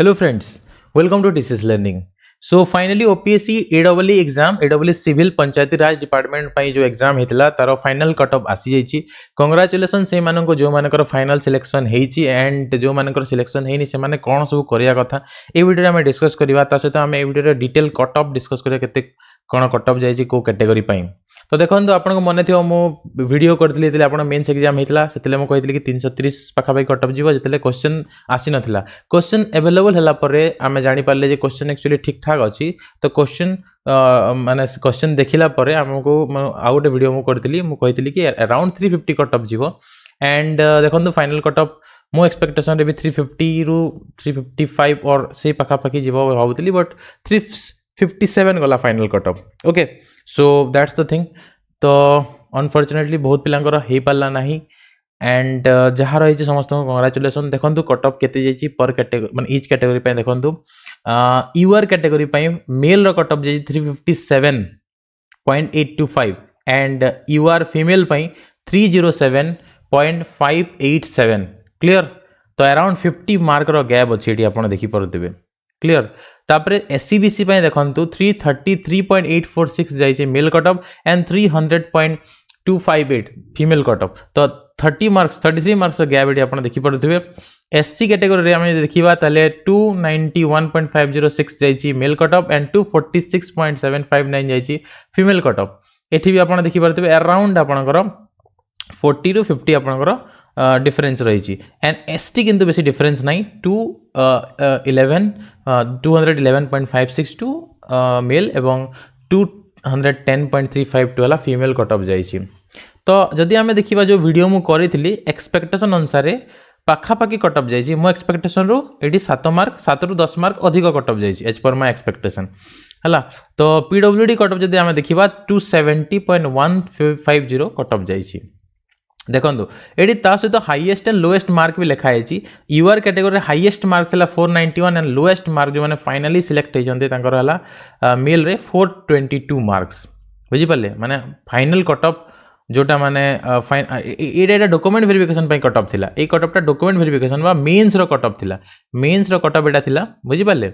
Hello friends, welcome to TCS Learning. So finally OPSC AEE exam AEE civil Panchayati Raj department पाई जो exam हेतला तार final cut of आसी जाइछि। Congratulation से मानको जो मानकर फाइनल सिलेक्शन हेछि एंड जो मानकर सिलेक्शन हेनि से माने कोन सब करिया कथा ए वीडियो में डिस्कस करबा ता सहित हम ए video detail cut off discuss करिया केते कोन कट ऑफ जाइछि को कैटेगरी पाई। तो देखो आपको मन थी मो वीडियो करती आप मेन्स एग्जाम होता से मुझे कही 330 पाखापाखि कट ऑफ जीव जो क्वेश्चन आसी नाला क्वेश्चन एवेलेबल है आम जापारे क्वेश्चन एक्चुअली ठीक ठाक अच्छी। तो क्वेश्चन माने क्वेश्चन देखला आमको आउ गोटे वीडियो मुझे कि अराउंड 350 कट ऑफ जीव एंड देखो फाइनल कट ऑफ मो एक्सपेक्टेशन भी 350 रु 355 और से पाखापाखि जीव भावुली बट 357 गला final cut of. Okay so that's the thing. तो अनफॉर्चुनेटली बहुत पिलांकर हो पारा ना एंड जहाँ रही समस्त कंग्रेचुलेसन। देखो कट ऑफ केते जाइछि पर कैटेगरी माने ईच कैटेगरी पे देखो यूआर कैटेगरी पे मेल रो कट ऑफ जाइछि 357.825 एंड यूआर फीमेल पे 307.587 क्लियर। तो अराउंड 50 मार्क रो गैप अच्छी ये आप देखी पारे क्लियर। तापरे एससीबीसी पे देखंतु 333.846 जाइए male cut off and 300.258 female cut off. तो 33 मार्क्स गैप ये आप देखी पारे। एससी कैटेगरी में देखा ताले 291.506 जाइए मेल कट ऑफ एंड 246.759 जाइए फीमेल कट ऑफ। एठी भी आप देखी पारे अराउंड आपनकर 40 टू 50 आपनकर डिफरेंस रही एंड एसटी किंतु बेसी डिफरेंस नहीं 211.56 टू मेल एवं 210.352 वाला फीमेल कट ऑफ जाइए। तो जदि आम देखा जो वीडियो मु करी एक्सपेक्टेशन अनुसार पाखापाखि कट ऑफ जाइए मो एक्सपेक्टेशन रू ये 7 मार्क 7 रु 10 मार्क अधिक कट ऑफ जाइए एज पर माय एक्सपेक्टेशन है। तो पीडब्ल्यूडी कट ऑफ जदि आम देखा 270.150 कट ऑफ जाइए। देखो ये सहित हाईएस्ट एंड लोएस्ट मार्क भी लिखाई। यूआर कैटेगरी हाईएस्ट मार्क था 491 एंड लोएस्ट मार्क जो मैंने फाइनाली सिलेक्ट होती मेल रे 422 मार्क्स बुझीपारे माने फाइनल कट ऑफ जोटा माने ये डॉक्यूमेंट वेरिफिकेशन कट ऑफ थिला। ये कट ऑफटा डॉक्यूमेंट वेरिफिकेशन बा मेंस रो कट ऑफ थिला। मेंस रो कट ऑफ एटा थिला बुझीपारे।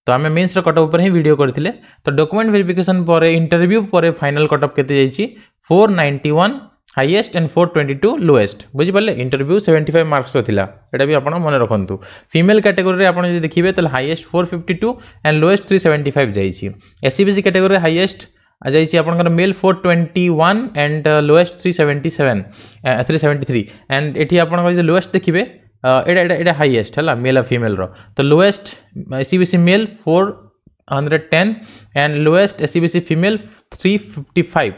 तो आम मेन्स कट ऑफ पर ही वीडियो करथिले। तो डॉक्यूमेंट वेरिफिकेशन पर इंटरव्यू पर फाइनल कट ऑफ केते जाइछि 491 हाईएस्ट एंड 422 लोएस्ट बुझीपारे। इंटरव्यू 75 मार्क्स थिला एटा भी आपण मन रखंतु। फीमेल कैटेगरी आपण जे देखिबे त हाईएस्ट 452 एंड लोएस्ट 375 जाइछि। एससीबीसी कैटेगरी हाईएस्ट जाइछि आपनकर मेल 421 एंड लोएस्ट 373 एंड एठी आपनकर जे लोएस्ट देखिबे एटा हाईएस्ट है मेल और फीमेल रो। तो lowest SCBC male 410 and lowest SCBC female 355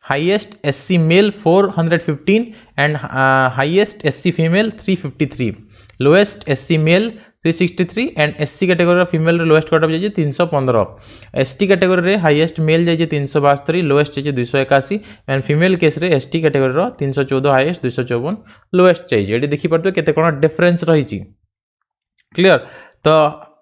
highest SC male 415 and highest SC female 353 lowest SC male 363 and SC category female lowest cut off जाइए 315। ST category highest mail जाइए 372 lowest जाइए 281 and female case रे ST category 314 highest 254 lowest चाहिए। ये देखी पार्थे केते कोन difference रही clear. तो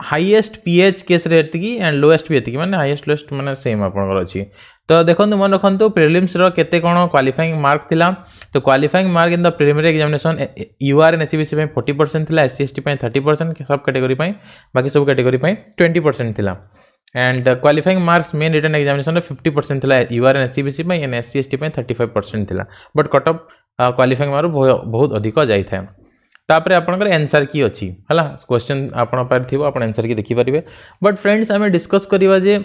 हाईएस्ट पीएच केस रे एतिकी एंड लोएस्ट भी एतिकी माने हाईएस्ट लोएस्ट माने सेम आपनकर अछि। तो देखो मन रखु प्रिलिम्स रो केते कोन क्वालिफाइंग मार्क थिला। तो qualifying mark in the preliminary examination UR and SCBC पे 40% थिला एससी एसटी पे 30% सब कैटेगरी पे बाकी सब कैटेगरी पे 20% थिला and qualifying marks main written examination 50% थिला यूआर एंड एससीबीसी पे एंड एससी एसटी पे 35% थिला but cut off qualifying mark बहुत अधिक जाई था। तापर आपनकर आंसर की अछि हला क्वेश्चन आपन पर थिबो आपन आंसर की देखि परिबे। बट फ्रेंड्स आमे डिस्कस करिवा जे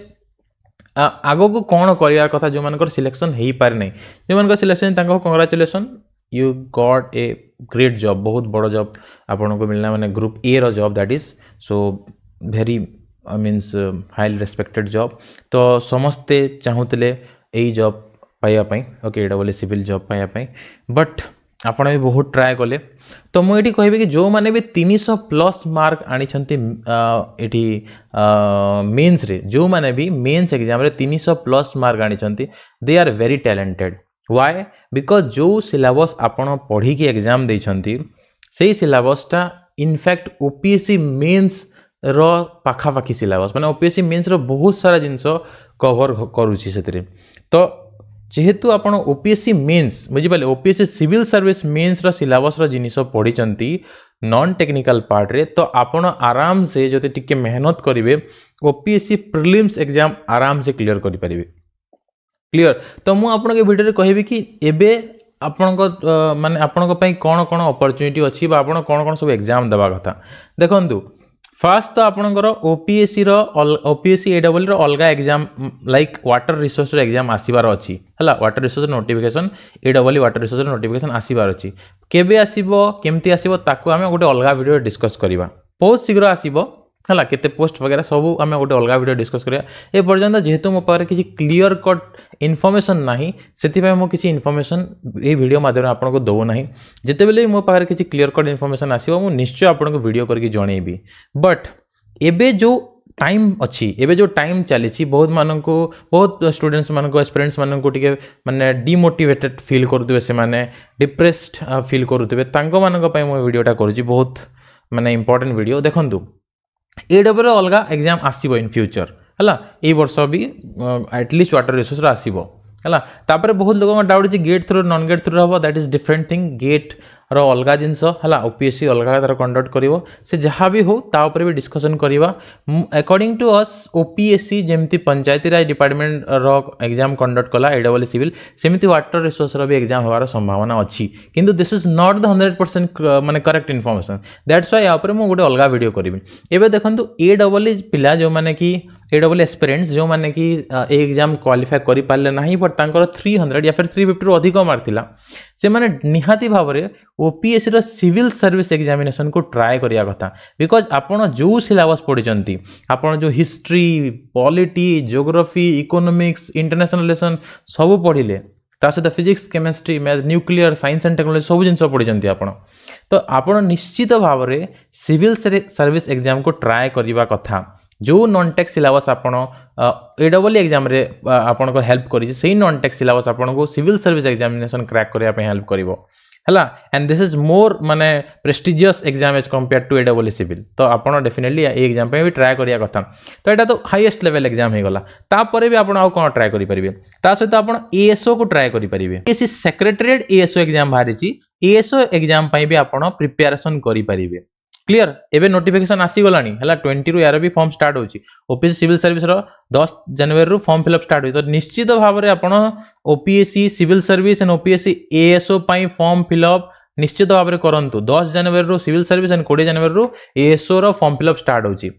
आगो को कौन करार कथा जो मानकर सिलेक्शन हो पारे ना जो मान selection congratulation you got a great job बहुत बड़ जॉब आपन को मिलना माने ग्रुप ए रो job that is so very means highly respected job. तो समस्ते चाहूले यही जॉब पाइबापी ओके एटा सिविल जॉब पाइबापी बट आपण भी बहुत ट्राए कले। तो मुझे कहबी कि जो माने भी 300+ मार्क आनी मेन्स रे जो माने भी मेन्स एग्जाम रे 300+ मार्क आनी they are very talented. Why because जो सिलेबस आपण पढ़ी की एग्जाम देइछंती से सिलेबसटा इनफैक्ट ओपीएससी मेन्स रो पाखापाखी सिलेबस माने ओपीएससी मेन्स रो बहुत सारा जिनस कवर करूची सेतरे। तो जेहेतु आपण ओपीएससी मेन्स बुझीपारे ओपीएससी सिविल सर्विस मेन्स रो सिलेबस रो जिनिस पढ़ी नॉन टेक्निकल पार्ट रे तो आपण आराम से जदि टिके मेहनत करेंगे ओपीएससी प्रिलिम्स एग्जाम आराम से क्लियर करि परिबे। क्लियर तो मु आपन के वीडियो रे कहबी कि एबे आपन माने आपन पई कोन कोन अपॉर्चुनिटी अछि बा आपन कोन कोन सब एग्जाम देबा कथा देखंतु। फास्ट तो आपनकर ओपीएससी रो ओपीएससी एडब्ल्यू रो अलगा एग्जाम लाइक वाटर रिसोर्स रो एग्जाम आसीबार अछि हला water resource notification AW water resource notification आसीबार अछि केबे आसीबो केमती आसीबो ताकू आमे गोटे अलगा वीडियो डिस्कस करिबा बहुत शीघ्र आसीबो हला केते पोस्ट वगैरह सब आमे गोटे अलगा वीडियो डिस्कस करिया ए पर्यंत जेहेतु मो पारे किछि क्लियर कट इनफॉरमेशन नाही सेति पय मो किछि इनफॉरमेशन ए वीडियो माध्यम आपन को दो नाही जेते बेले मो पारे किछि क्लियर कट इनफॉरमेशन आसीबो मो निश्चय आपन को वीडियो करके जणेबी बट एबे जो टाइम अच्छी एबे जो टाइम चली बहुत मानक बहुत स्टूडेंट्स मानक एस्पिरेंट्स मानक टिके माने डिमोटिवेटेड फील करुवे से माने डिप्रेस्ड फील करुवे तांको मानक पय मो वीडियोटा करूची बहुत माने इंपोर्टेंट वीडियो देखंतु एडब्ल्यू अलगा एग्जाम आसीबो इन फ्यूचर हला ए वर्ष भी एटलिस्ट वाटर रिसोर्स रो आसीबो हला तापर बहुत लोग डाउट जे GATE through non GATE through हबो that is different thing GATE रो अलगा जिंस हला ओपीएससी अलगा तार कंडक्ट करिवो से जहां भी हो ता ऊपर भी डिस्कशन करिवा अकॉर्डिंग टू अस ओपीएससी जेमती पंचायती राज डिपार्टमेंट रो एग्जाम कंडक्ट कला एडब्ल्यू सिविल सेमती वाटर रिसोर्स रो भी एग्जाम होवार संभावना अछि किंतु दिस इज नॉट द 100% माने करेक्ट इन्फॉर्मेशन दैट्स व्हाई या ऊपर मु गोटे अलगा वीडियो करबी एबे देखंतु एडब्ल्यू पिला जो माने कि एडब्ल्यू एस्पिरेंट्स जो माने कि ए एग्जाम क्वालिफाई करि पाले नाही बट तांकर 300 या फिर 350 रो अधिक मार्क थिला से माने निहाती भाबरे ओपीएससी रो सिविल सर्विस एग्जामिनेशन को ट्राई करिया कथा बिकॉज आपण जो सिलेबस पढिचंती आपण जो history polity geography economics international relation सब पढिले ता सहित physics chemistry math nuclear science and technology सब जिंस पढिचंती आपण तो आपण निश्चित भाबरे सिविल सर्विस एग्जाम को ट्राई करिवा कथा जो नॉन टेक सिलेबस आपण एडब्ल्यू एग्जाम रे आपण को हेल्प करी से नॉन टेक सिलेबस आपण को सिविल सर्विस एग्जामिनेशन क्रैक करिया पे हेल्प करिवो हला एंड दिस इज मोर माने prestigious exam as compare to AW civil तो आपण डेफिनेटली ए एग्जाम पे भी ट्राई करिया कथा तो एटा तो हाईएस्ट लेवल एग्जाम हे गला ता परे भी आपण आ कोन ट्राई करि परिबे ता सहित आपण एएसओ को ट्राई करि परिबे एसी सेक्रेटरीट एएसओ एग्जाम बाहरिची एएसओ एग्जाम पई भी आपण प्रिपरेशन करि परिबे क्लियर एबे नोटिफिकेशन आसी गलानी हला 20 रु यार भी फॉर्म स्टार्ट होची ओपीएससी सिविल सर्विस रो 10 जनवरी रु फॉर्म फिलअप स्टार्ट होई तो निश्चित भाव रे आपण OPSC civil service and OPSC ASO पई फॉर्म फिलअप निश्चित भाव रे करंतु 10 जनवरी रु सिविल सर्विस एंड 20 जनवरी रु एएसओ रो फॉर्म फिलअप स्टार्ट होची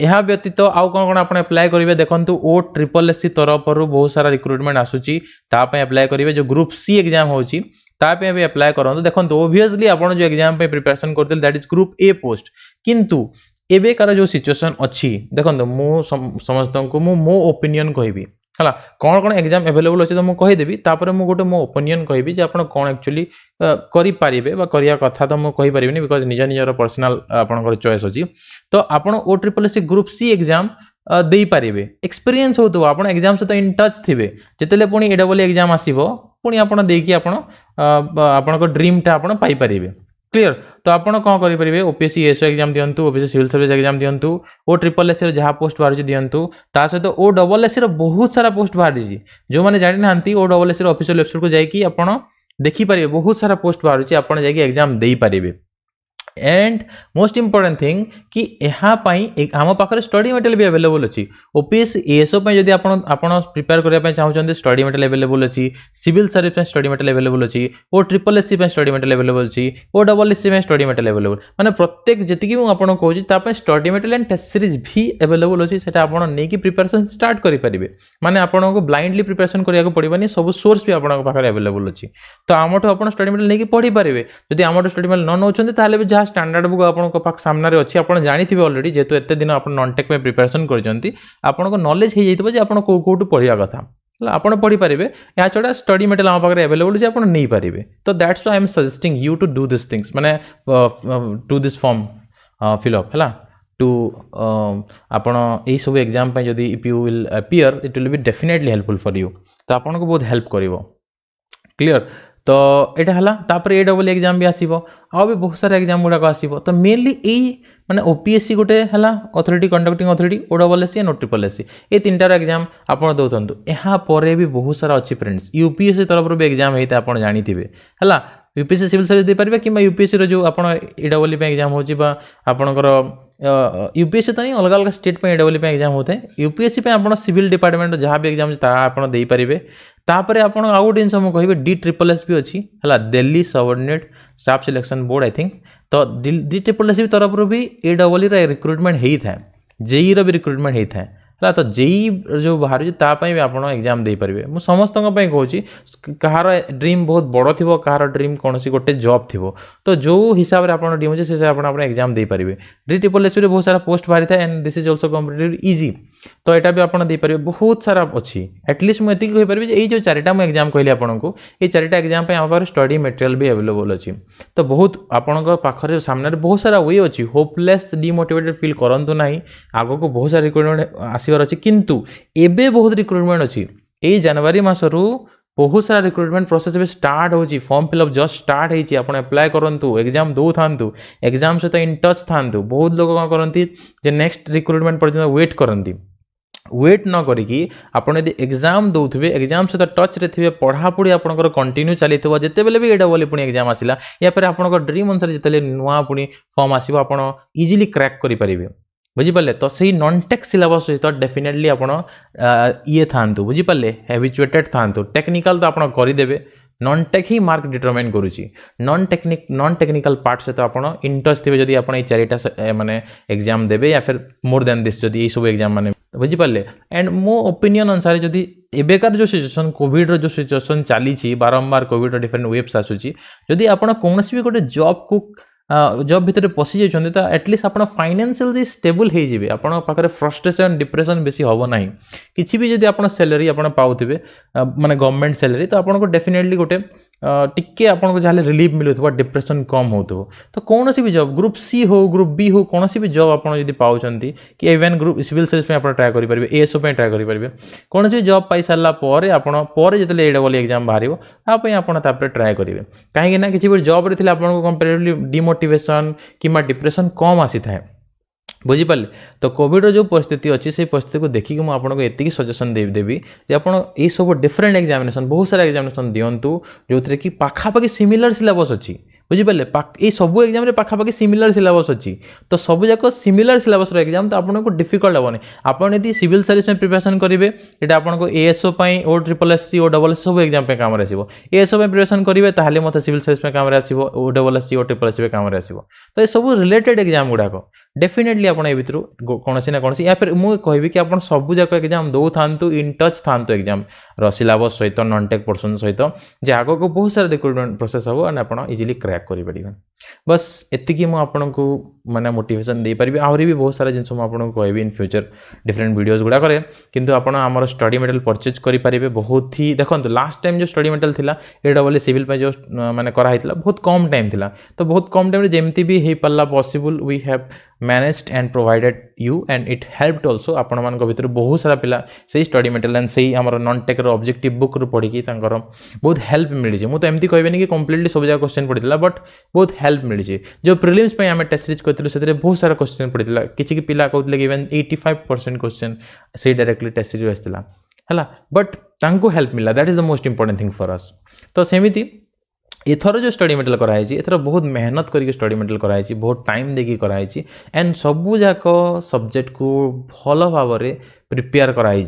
यह व्यतीत आउ कौन कौन आप अप्लाई करेंगे देखो ओ ट्रिपल एससी तरफ बहुत सारा रिक्रुटमेंट आसूची तापे अप्लाई करेंगे जो ग्रुप सी एग्जाम होची तापे भी अप्लाई करूँ देखो ओबियसली आप जो एग्जाम पे प्रिपरेशन करते that is group A post किंतु एबेकार जो सिचुएशन अच्छी देखो मु समस्त को मो ओपिनियन कहबी हला कौन कौन एग्जाम अवेलेबल अच्छे तो मुझे कहीदेवी तापर मु गोटे मो ओपिनियन कहबी जे आपण कौन एक्चुअली करि पारिबे बा करिया कथा तो मु कहि परिबिनी बिकॉज निज निजर पर्सनल आपनकर चॉइस अछि तो आपण O triple SC group C exam देई पारिबे एक्सपीरियंस होतो आपण एग्जाम से तो इन टच थिबे जेतेले पुनी एडब्ल्यू एग्जाम आसीबो पुनी आपण देकी आपण आपनको ड्रीम टा आपण पाई पारिबे क्लियर तो आपण कौन करि परिबे ओपीएससी एसओ एग्जाम दियंतु ओपीएससी सिविल सर्विस एग्जाम दियंतु ओ ट्रिपल एससी रो जहा पोस्ट बाहर दियंतु ता सहित ओ डबल एससी रो बहुत सारा पोस्ट बाहर दिजी जो माने जानि नांती ओ डबल एससी रो ऑफिशियल वेबसाइट को जाई कि आपण देखि पारिबे बहुत सारा पोस्ट बाहर छी आपण जाई कि एग्जाम देई पारिबे एंड मोस्ट इंपोर्टेंट थिंग कि यहाँ आम पाखे स्टडी मटेरियल भी अवेलेबल अच्छी ओपीएससी एएसओ जदि आपण प्रिपेयर करने चाहते स्टडी मटेरियल अवेलेबल अच्छी civil service study material available अच्छी O triple SC study material available अच्छी O double SC study material available माने प्रत्येक जी मुझे कहूँ study material and test series भी अवेलेबल अच्छी से नहीं प्रिपरेशन स्टार्ट करेंगे माने आपको ब्लाइंडली प्रिपरेशन कराया पड़ेनि सब सोर्स भी आपको पाखे अवेलेबल अच्छी तो आमठू आप स्टडी मटेरियल नहीं पढ़ी पारे जब आम स्टडी मटेरियल न नौते जहाँ स्टैंडर्ड बुक आपको सामने अच्छी आप जानी ऑलरेडी जेहेतु एत दिन आप नॉन टेक में प्रिपरेशन कर नॉलेज हो जाइए आप कौटू पढ़ा कथा आप पढ़ी पारे या छड़ा स्टडी मटेरियल आम पाखे अवेलेबल अच्छे आप नहीं पारे तो that's why I am suggesting you to do this things माने टू दिस फॉर्म फिलअप है टू आपण यही सब एग्जाम जदि if you will appear it will be definitely helpful for you तो आपको बहुत हेल्प करिवो क्लियर तो यहाँ है तापर एडब्ल्यू एग्जाम भी आसीबो आ भी बहुत सारा एग्जाम गुड़ाक आसीबो तो मेनली यही माने ओपीएससी गोटे है authority conducting authority O double SC and triple SC ये तीनटार एग्जाम आप दौरान यहाँ पर भी बहुत सारा अच्छी फ्रेंड्स यूपीएससी तरफ भी एग्जाम होता है आप जानी है यूपीएससी सिविल सर्विस दे पारे कि यूपीएससी रो जो आपण ईडब्ल्यू पे एग्जाम होची बा आपणकर यूपीएससी तो नहीं अलग अलग स्टेट पे ईडब्ल्यू पे एग्जाम होते हैं यूपीएससी पे आपण सिविल डिपार्टमेंट जहाँ भी एग्जाम आपण दे पारे तापर आपण आउ गोटे जिन मुझे कहे DSSS भी अच्छी है Delhi subordinate staff selection board I think तो DSSS तरफ भी ईडब्ल्यू रिक्रुटमेंट होता है जेई रो भी रिक्रुटमेंट होता है तो जेई जो बाहर भी आप एग्जाम दे पारे मुझे समस्त कहूँ कहार ड्रीम बहुत बड़ थी कहार ड्रीम कौन सी गोटे जॉब थी तो जो हिसाब से आप ड्रीम अच्छे से हिसाब से एग्जाम दे पारे DSSS बहुत सारा पोस्ट बाहरी था and this is also competitive easy तो यहाँ भी आपड़ दे पारे बहुत सारा अच्छी एटलिस्ट मुझे ये कहीपर ये जो चारिटा मुझे एग्जाम कहली आपको ये चारिटा एग्जाम पे आम स्टडी मटेरियल भी अवेलेबल अच्छी तो बहुत आपण पाखे सामने बहुत सारा वे अच्छी होपलेस डिमोटिवेटेड फील करंतु नहीं आगो को बहुत सारा रिक्रुटमेंट आसबार अच्छी किंतु एबे बहुत रिक्रुटमेंट अच्छी ये जनवरी मासरू बहुत सारा रिक्रुटमेंट प्रोसेस भी स्टार्ट होची फॉर्म फिलअप जस्ट स्टार्ट होची आपण अप्लाई करंतु एग्जाम दो थांतु एग्जाम सहित इन टच थांतु बहुत लोग कौन करती जे नेक्स्ट रिक्रुटमेंट पर्यंत वेट करती वेट न करिकी आपण यदि एग्जाम दौथे एग्जाम सहित टच रे थे पढ़ापढ़ी आपंकर कंटिन्यू चली जिते बेले भी ईडब्ल्यू पुणी एग्जाम आसला या पर आप ड्रीम अनुसार जिते नुआ पुणी फॉर्म आसो आप इजिली क्रैक करेंगे बुझीपारे तो सही नॉन टेक सिलेबस सहित डेफिनेटली आपण ये था बुझीपारे हैबिचुएटेड था टेक्निकल तो आप करदे नॉन टेक ही मार्क डिटरमाइन करुच्ची नॉन टेक्निकल पार्ट सहित आप इंटरेस्ट थे जब आप चारिटा माने एग्जाम देवे या फिर मोर देन दिस जब ये सब एग्जाम माने बुझीपारे एंड मो ओपिनियन अनुसार जदि एबेकार जो सिचुएसन कोविड जो सिचुएसन चली बारंबार कोविड डिफरेंट वेव्स आसूची जदि आपण कौन भी गोटे जॉब को जॉब भितर पशि जाइछन्ते तो एटलिस्ट आप फाइनेंशियली स्टेबल हो जाए आपण पाखे फ्रस्ट्रेशन डिप्रेशन बेसी हम ना किसी भी जब आप सैलरी आप पाऊे माने गवर्नमेंट सैलरी तो आपको डेफिनेटली गोटे टिके आपको जहाँ रिलीफ मिलूथो डिप्रेशन कम हो तो कौन सी भी जॉब ग्रुप सी हो ग्रुप बी हो कौन सी भी जॉब आप पाँच कि इवेन ग्रुप सिविल सर्विस आप ट्राए करेंगे एएसओ ट्राए करेंगे कौन सी जॉब पाई सारा पर जो ईडब्ल्यू एग्जाम बाहर आप ट्राए करेंगे कहीं किसी भी जॉब रे आपको कंपेरेटिवली डिमोटिवेशन कि डिप्रेशन कम आसी था बुझीपारे तो कोविड जो परिस्थिति अच्छी से परिस्थिति को देखिए मुझे आपको ये सजेसन देवी जे आप सब डिफरेंट एग्जामिनेशन बहुत सारा एग्जामिनेशन दिंतु जो थे कि पाखापाखि सिमिलर सिलेबस अच्छी बुझीपारे ये सब एग्जाम पाखापाखि सिमिलर सिलेबस अच्छी तो सब जाक सिमिलर सिलेबस एग्जाम तो आपको डिफिकल्ट हेनी आपड़ यदि सिविल सर्विस में प्रिपरेशन करेंगे ये आपको एएसओ OSSC OSSC सब एग्जाम काम आसो एएसओ प्रिपरेशन करेंगे ताहले मत सिविल सर्विस में काम आसो OSSC SSC काम आसो तो ये सब रिलेटेड एग्जाम गुड़ाक डेफिनेटली आप भितर कौन ना कौन या फिर मुझे कहि कि आप सब जाक एग्जाम दो था इन टच था एग्जाम सिलेबस सहित नॉन टेक पोर्सन सहित जे आग को बहुत सारा रिक्रुटमेंट प्रोसेस हम एंड आप इजिली क्रैक करेंगे बस एतिकी मु आपको माने मोटिवेशन दे पारिबी आहरी भी बहुत सारा जिनस आपको कहबी इन फ्यूचर डिफरेंट वीडियोज गुड़ा करे किंतु आपण आमर स्टडी मटेरियल परचेज करेंगे बहुत ही देखो लास्ट टाइम जो स्टडी मटेरियल थिला ईडब्ल्यू सिविल पे जो माने करा हितला बहुत कम टाइम थिला तो बहुत कम टाइम जेमती भी हे पल्ला possible we have managed and provided you and it helped also आपण मान भीतर बहुत सारा पिला से स्टडी मटेरियल एंड से आमर नॉन टेक ऑब्जेक्टिव बुक रू पढ़ी बहुत हेल्प मिली मुझे एमती कहबेनि कि कंप्लीटली सब जगह क्वेश्चन पड़ता बट बहुत हेल्प मिली जो प्रिलिम्स पे आम टेस्ट सीरीज करते से बहुत सारा क्वेश्चन पड़ता किसी पिला कहते कि इवेन 85% क्वेश्चन से डायरेक्टली टेस्ट सीरीज आसाला है बट तांको हेल्प मिला that is the most important thing for us तो सेमिति एथर जो स्टडी मटेरियल कराई एथर बहुत मेहनत करके स्टडी मटेरियल कराई बहुत टाइम देकी कराई एंड सबू जाक सब्जेक्ट को भल भाव में प्रिपेयर कराई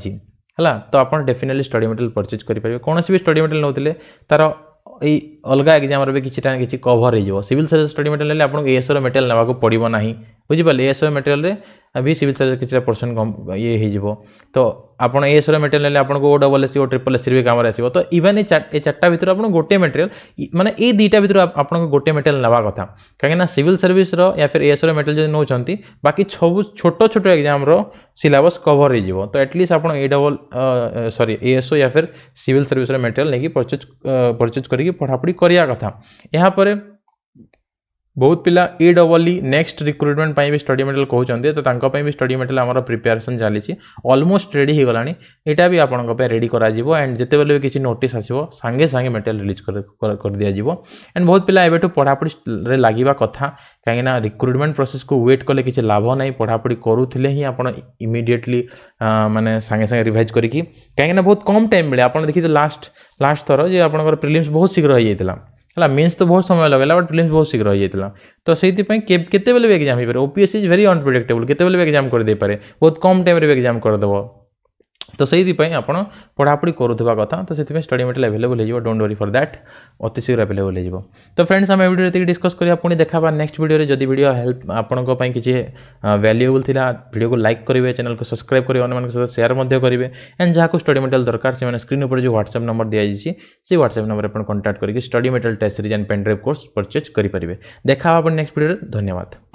है तो आप डेफिनेटली स्टडी मटेरियल परचेज करेंगे कौन भी स्टडी मटेरियल नौते तार ये अलग एग्जाम रे किसी कभर हो सिविल सर्विस स्टडी मटेरियल आपको एएसओ मटेरियल नाक पड़ो ना बुझीपारे एएसओ मटेरियल भी सिविल सर्विस किसी पोर्सन कम ये हो तो आपड़ एएसओ मटेरियल आपको OSSC SSC भी काम आसो तो इवेन ये चार्टा भर आप गोटे मटेरियल माने ये दुईटा भर आपको गोटे मटेरियल नावा कथा कहीं सिविल सर्विस या फिर एएसओ मटेरियल जो नौकरी बाकी सब छोट छोट एग्जाम सिलेबस कभर हो तो एटलिस्ट आप एएसओ या फिर सिविल सर्विस मटेरियल नहीं परचेज करके पढ़ापढ़ी करिया कथा यहाँ पर बहुत पिला ईडब्ल्यू नेक्स्ट रिक्रुटमेंट भी स्टडी मटेरियल कहते तो भी स्टडी मटेरियल आमर प्रिपेरेसन चली ऑलमोस्ट रेडी हो गलानी यहाँ भी आपको रेडी करा एंड जिते बेले भी किसी नोटिस आसो सांगे सांगे मटेरियल रिलीज कर दिया एंड बहुत पिला एबेठु पढ़ापढ़ी लगे कथा कहीं रिक्रुटमेंट प्रोसेस को वेट कले किसी लाभ ना पढ़ापढ़ी करूले ही आप इमिडिएटली माने सांगे सांगे रिवाइज करी कहीं बहुत कम टाइम मिले आप देखिए लास्ट थर जो आप प्रिलिम्स बहुत शीघ्र हो जाता है मीन्स तो बहुत समय लगेगा बट प्रिलिम्स बहुत शीघ्र हो जाता तो से केते भी एग्जाम हो पारे ओपीएससी इज वेरी अनप्रेडिक्टेबल केते भी एग्जाम कर दे पारे बहुत कम टाइम रे एग्जाम करदेव तो से आप पढ़ापढ़ी करुवा कथा तो से स्टडी मटेरियल अवेलेबल हो डोंट वरी फॉर दैट अति शीघ्र अवेलेबल हो तो फ्रेंड्स आम वीडियो डिस्कस करिया पुणी देखा नेक्स्ट वीडियो जदि वीडियो हेल्प आपंक किसी वैल्यूएबल थिला वीडियो को लाइक करेंगे चैनल को सब्सक्राइब करेंगे अन्य सहित शेयर करेंगे एंड जहाँ स्टडी मटेरियल दरकार से स्क्रीन पर जो व्हाट्सएप नंबर दिखाई से व्हाट्सएप नंबर पर कॉन्टैक्ट करके study material test series and pen drive course purchase करेंगे देखा नेक्स्ट वीडियो धन्यवाद।